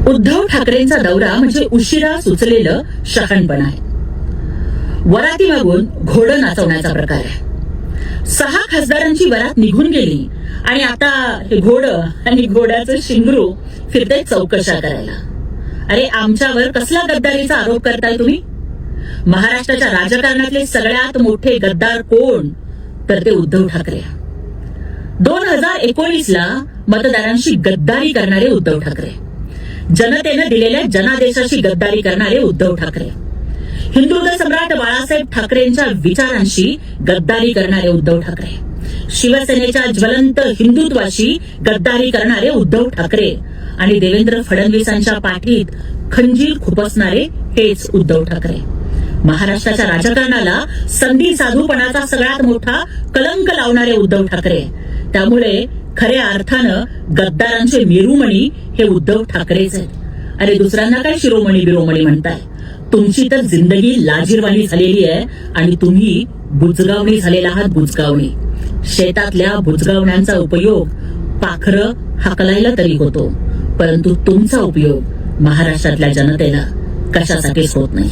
उद्धव ठाकरेंचा दौरा म्हणजे उशिरा सुचलेलं शहाणपण आहे. वराती मागून घोडं नाचवण्याचा प्रकार आहे. 6 खासदारांची वरात निघून गेली आणि आता हे घोडं आणि घोड्याचं शिंगरू फिरते चौकशा करायला. अरे आमच्यावर कसला गद्दारीचा आरोप करताय तुम्ही? महाराष्ट्राच्या राजकारणातले सगळ्यात मोठे गद्दार कोण? तर ते उद्धव ठाकरे. 2019ला मतदारांशी गद्दारी करणारे उद्धव ठाकरे, जनतेनं दिलेल्या जनादेशाशी गद्दारी करणारे उद्धव ठाकरे, हिंदुत्व सम्राट बाळासाहेब ठाकरेंच्या विचारांशी गद्दारी करणारे उद्धव ठाकरे, शिवसेनेच्या ज्वलंत हिंदुत्वाशी गद्दारी करणारे उद्धव ठाकरे आणि देवेंद्र फडणवीसांच्या पाठीत खंजीर खुपसणारे हेच उद्धव ठाकरे. महाराष्ट्राच्या राजकारणाला संधी साधूपणाचा सगळ्यात मोठा कलंक लावणारे उद्धव ठाकरे. त्यामुळे खऱ्या अर्थानं गद्दारांचे मेरुमणी हे उद्धव ठाकरेच आहेत. अरे दुसऱ्यांना काय शिरोमणी बिरोमणी म्हणताय? तुमची तर जिंदगी लाजिरवाणी झालेली आहे आणि तुम्ही बुजगावणी झालेला आहात. बुजगावणी. शेतातल्या बुजगावण्यांचा उपयोग पाखरं हाकलायला तरी होतो, परंतु तुमचा उपयोग महाराष्ट्रातल्या जनतेला कशासाठीच होत नाही.